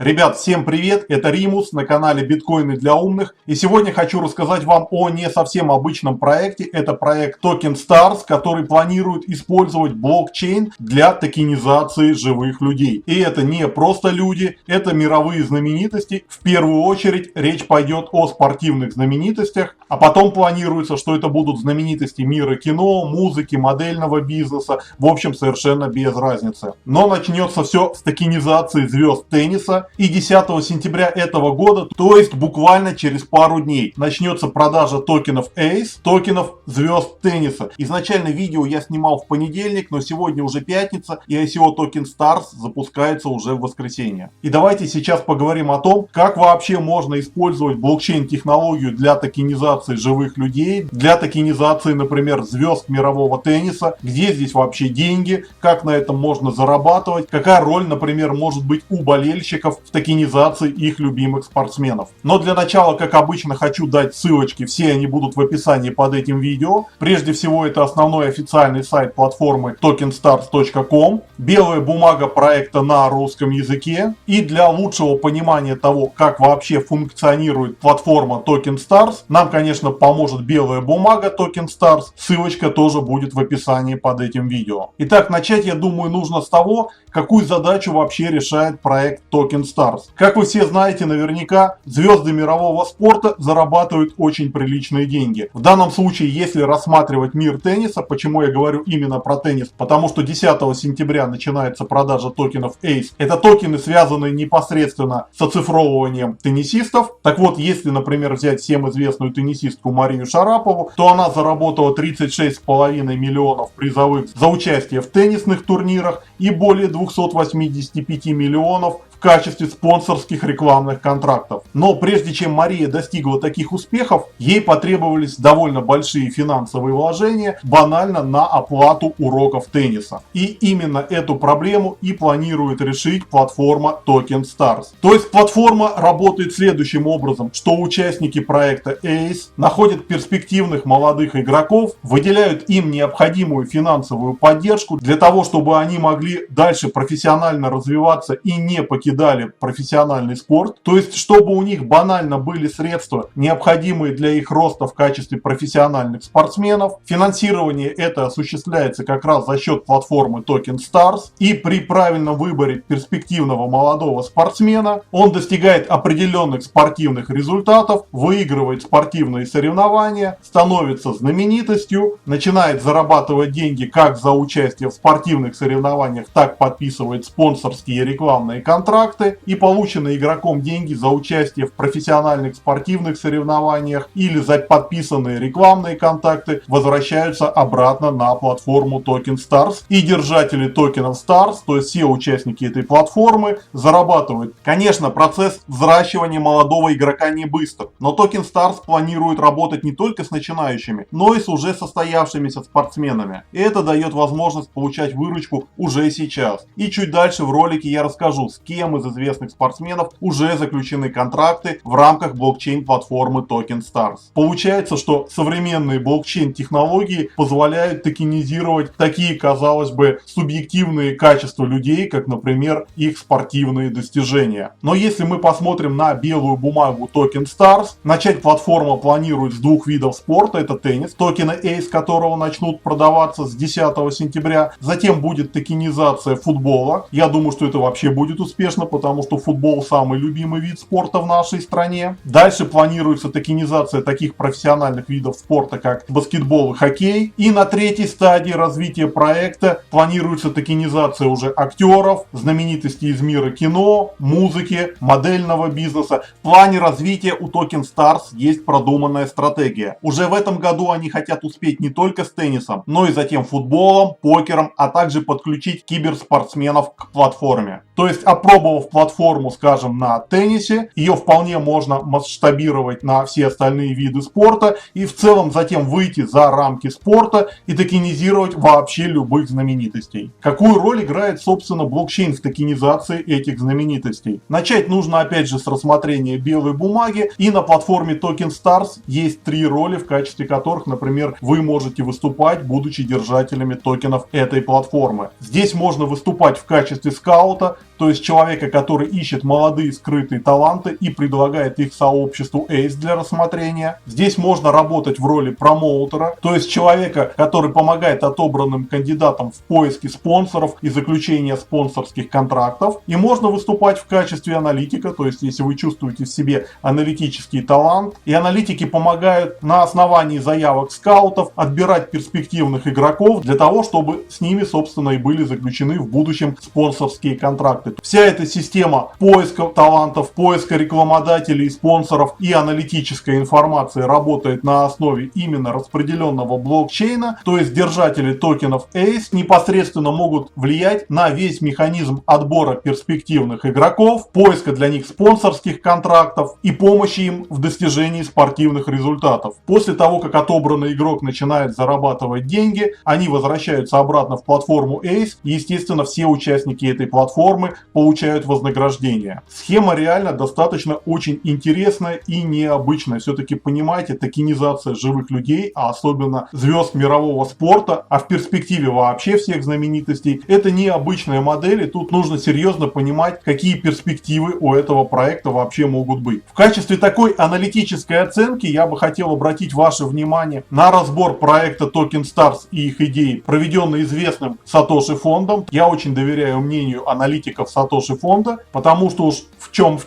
Ребят, всем привет, это Римус на канале Биткоины для умных. И сегодня хочу рассказать вам о не совсем обычном проекте. Это проект Token Stars, который планирует использовать блокчейн для токенизации живых людей. И это не просто люди, это мировые знаменитости. В первую очередь речь пойдет о спортивных знаменитостях, а потом планируется, что это будут знаменитости мира кино, музыки, модельного бизнеса. В общем, совершенно без разницы. Но начнется все с токенизации звезд тенниса. И 10 сентября этого года, то есть буквально через пару дней, начнется продажа токенов ACE, токенов звезд тенниса. Изначально видео я снимал в понедельник, но сегодня уже пятница, и ICO Token Stars запускается уже в воскресенье. И давайте сейчас поговорим о том, как вообще можно использовать блокчейн-технологию для токенизации живых людей, для токенизации, например, звезд мирового тенниса, где здесь вообще деньги, как на этом можно зарабатывать, какая роль, например, может быть у болельщиков в токенизации их любимых спортсменов. Но для начала, как обычно, хочу дать ссылочки, все они будут в описании под этим видео. Прежде всего, это основной официальный сайт платформы tokenstars.com, белая бумага проекта на русском языке. И для лучшего понимания того, как вообще функционирует платформа Token Stars, нам, конечно, поможет белая бумага Token Stars, ссылочка тоже будет в описании под этим видео. Итак, начать, я думаю, нужно с того, какую задачу вообще решает проект Token Stars. Как вы все знаете наверняка, звезды мирового спорта зарабатывают очень приличные деньги. В данном случае, если рассматривать мир тенниса, почему я говорю именно про теннис, потому что 10 сентября начинается продажа токенов ACE. Это токены, связанные непосредственно с оцифровыванием теннисистов. Так вот, если, например, взять всем известную теннисистку Марию Шарапову, то она заработала 36,5 миллионов призовых за участие в теннисных турнирах и более 285 миллионов в качестве спонсорских рекламных контрактов. Но прежде чем Мария достигла таких успехов, ей потребовались довольно большие финансовые вложения банально на оплату уроков тенниса. И именно эту проблему и планирует решить платформа Token Stars. То есть платформа работает следующим образом, что участники проекта ACE находят перспективных молодых игроков, выделяют им необходимую финансовую поддержку для того, чтобы они могли дальше профессионально развиваться и не покидали профессиональный спорт, то есть чтобы у них банально были средства, необходимые для их роста в качестве профессиональных спортсменов. Финансирование это осуществляется как раз за счет платформы Token Stars, и при правильном выборе перспективного молодого спортсмена он достигает определенных спортивных результатов, выигрывает спортивные соревнования, становится знаменитостью, начинает зарабатывать деньги как за участие в спортивных соревнованиях, так подписывает спонсорские и рекламные контракты, и полученные игроком деньги за участие в профессиональных спортивных соревнованиях или за подписанные рекламные контакты возвращаются обратно на платформу Token Stars, и держатели токенов Stars, то есть все участники этой платформы, зарабатывают. Конечно, процесс взращивания молодого игрока не быстр, но Token Stars планирует работать не только с начинающими, но и с уже состоявшимися спортсменами. И это дает возможность получать выручку уже сейчас. И чуть дальше в ролике я расскажу, с кем из известных спортсменов уже заключены контракты в рамках блокчейн-платформы Token Stars. Получается, что современные блокчейн-технологии позволяют токенизировать такие, казалось бы, субъективные качества людей, как, например, их спортивные достижения. Но если мы посмотрим на белую бумагу Token Stars, начать платформа планирует с двух видов спорта. Это теннис, токены ACE которого начнут продаваться с 10 сентября. Затем будет токенизация футбола. Я думаю, что это вообще будет успешно, потому что футбол самый любимый вид спорта в нашей стране. Дальше планируется токенизация таких профессиональных видов спорта, как баскетбол и хоккей. И на третьей стадии развития проекта планируется токенизация уже актеров, знаменитостей из мира кино, музыки, модельного бизнеса. В плане развития у Token Stars есть продуманная стратегия. Уже в этом году они хотят успеть не только с теннисом, но и затем футболом, покером, а также подключить киберспортсменов к платформе. То есть, опробовав платформу, скажем, на теннисе, ее вполне можно масштабировать на все остальные виды спорта и в целом затем выйти за рамки спорта и токенизировать вообще любых знаменитостей. Какую роль играет, собственно, блокчейн в токенизации этих знаменитостей? Начать нужно опять же с рассмотрения белой бумаги, и на платформе Token Stars есть три роли, в качестве которых, например, вы можете выступать, будучи держателями токенов этой платформы. Здесь можно выступать в качестве скаута, то есть человек, человека, который ищет молодые скрытые таланты и предлагает их сообществу ACE для рассмотрения. Здесь можно работать в роли промоутера, то есть человека, который помогает отобранным кандидатам в поиске спонсоров и заключения спонсорских контрактов. И можно выступать в качестве аналитика, то есть если вы чувствуете в себе аналитический талант. И аналитики помогают на основании заявок скаутов отбирать перспективных игроков для того, чтобы с ними, собственно, и были заключены в будущем спонсорские контракты. Вся эта система поиска талантов, поиска рекламодателей, спонсоров и аналитической информации работает на основе именно распределенного блокчейна, то есть держатели токенов ACE непосредственно могут влиять на весь механизм отбора перспективных игроков, поиска для них спонсорских контрактов и помощи им в достижении спортивных результатов. После того, как отобранный игрок начинает зарабатывать деньги, они возвращаются обратно в платформу ACE, и, естественно, все участники этой платформы получают вознаграждение. Схема реально достаточно очень интересная и необычная. Все-таки, понимаете, токенизация живых людей, а особенно звезд мирового спорта, а в перспективе вообще всех знаменитостей, это необычная модель, и тут нужно серьезно понимать, какие перспективы у этого проекта вообще могут быть. В качестве такой аналитической оценки я бы хотел обратить ваше внимание на разбор проекта Token Stars и их идей, проведенный известным Сатоши фондом. Я очень доверяю мнению аналитиков Сатоши фонда, потому что уж в чем,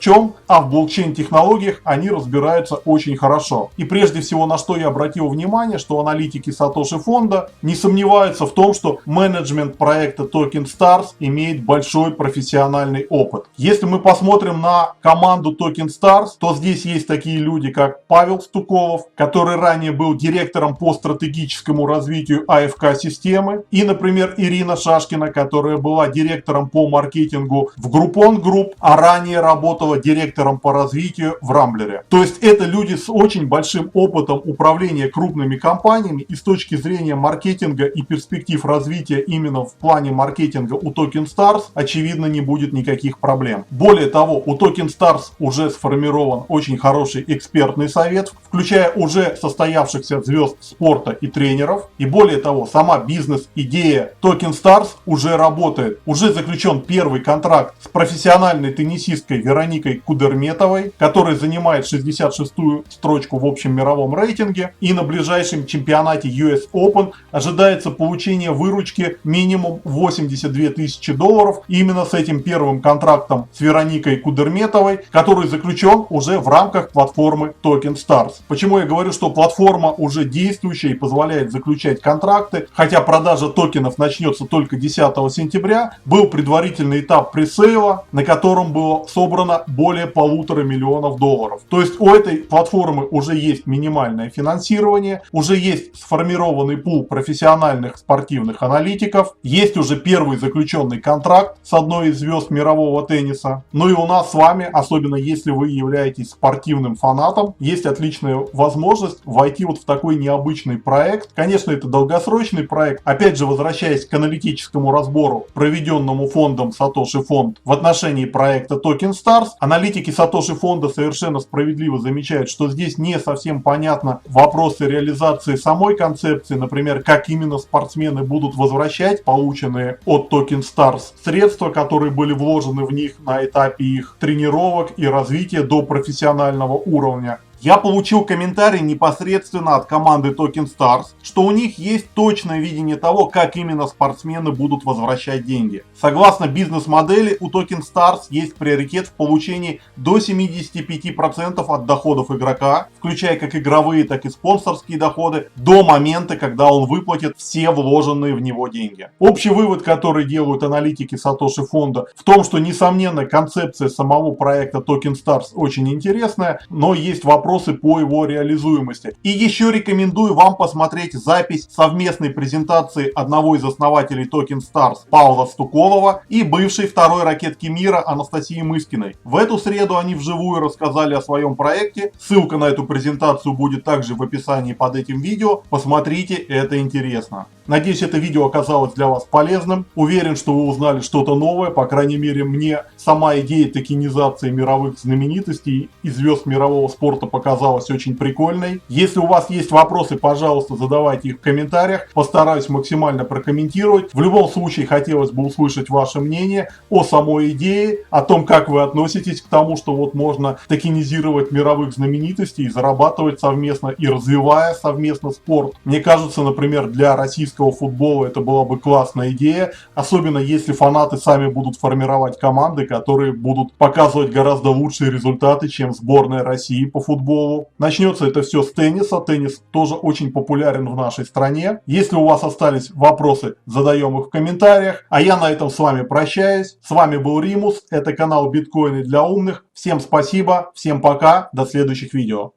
а в блокчейн-технологиях они разбираются очень хорошо. И прежде всего, на что я обратил внимание, что аналитики Сатоши фонда не сомневаются в том, что менеджмент проекта Token Stars имеет большой профессиональный опыт. Если мы посмотрим на команду Token Stars, то здесь есть такие люди, как Павел Стуколов, который ранее был директором по стратегическому развитию АФК-системы, и, например, Ирина Шашкина, которая была директором по маркетингу в Groupon Group, а ранее работала директором по развитию в Рамблере. То есть это люди с очень большим опытом управления крупными компаниями, и с точки зрения маркетинга и перспектив развития именно в плане маркетинга у Token Stars, очевидно, не будет никаких проблем. Более того, у Token Stars уже сформирован очень хороший экспертный совет, включая уже состоявшихся звезд спорта и тренеров. И более того, сама бизнес-идея Token Stars уже работает. Уже заключен первый контракт с профессиональной теннисисткой Вероникой Кудерметовой, которая занимает 66-ю строчку в общем мировом рейтинге. И на ближайшем чемпионате US Open ожидается получение выручки минимум 82 тысячи долларов. И именно с этим первым контрактом с Вероникой Кудерметовой, который заключен уже в рамках платформы Token Stars. Почему я говорю, что платформа уже действующая и позволяет заключать контракты, хотя продажа токенов начнется только 10 сентября, был предварительный этап пресейла, на котором было собрано более 1,5 миллиона долларов. То есть у этой платформы уже есть минимальное финансирование, уже есть сформированный пул профессиональных спортивных аналитиков, есть уже первый заключенный контракт с одной из звезд мирового тенниса. Ну и у нас с вами, особенно если вы являетесь спортивным фанатом, есть отличная возможность войти вот в такой необычный проект. Конечно, это долгосрочный проект. Опять же, возвращаясь к аналитическому разбору, проведенному фондом Сатоши фонд в отношении проекта Token Stars, аналитики Сатоши фонда совершенно справедливо замечают, что здесь не совсем понятно вопросы реализации самой концепции, например, как именно спортсмены будут возвращать полученные от Token Stars средства, которые были вложены в них на этапе их тренировок и развития до профессионального уровня. Я получил комментарий непосредственно от команды Token Stars, что у них есть точное видение того, как именно спортсмены будут возвращать деньги. Согласно бизнес-модели, у Token Stars есть приоритет в получении до 75% от доходов игрока, включая как игровые, так и спонсорские доходы, до момента, когда он выплатит все вложенные в него деньги. Общий вывод, который делают аналитики Сатоши фонда, в том, что, несомненно, концепция самого проекта Token Stars очень интересная, но есть вопросы по его реализуемости. И еще рекомендую вам посмотреть запись совместной презентации одного из основателей Token Stars Павла Стуколова и бывшей второй ракетки мира Анастасии Мыскиной. В эту среду они вживую рассказали о своем проекте. Ссылка на эту презентацию будет также в описании под этим видео. Посмотрите, это интересно. Надеюсь, это видео оказалось для вас полезным. Уверен, что вы узнали что-то новое. По крайней мере, мне сама идея токенизации мировых знаменитостей и звезд мирового спорта показалась очень прикольной. Если у вас есть вопросы, пожалуйста, задавайте их в комментариях. Постараюсь максимально прокомментировать. В любом случае, хотелось бы услышать ваше мнение о самой идее, о том, как вы относитесь к тому, что вот можно токенизировать мировых знаменитостей и зарабатывать совместно и развивая совместно спорт. Мне кажется, например, для российского футбола это была бы классная идея, особенно если фанаты сами будут формировать команды, которые будут показывать гораздо лучшие результаты, чем сборная России по футболу. Начнется это все с тенниса. Теннис тоже очень популярен в нашей стране. Если у вас остались вопросы, задаем их в комментариях. А я на этом с вами прощаюсь. С вами был Римус. Это канал Биткоины для умных. Всем спасибо, всем пока, до следующих видео.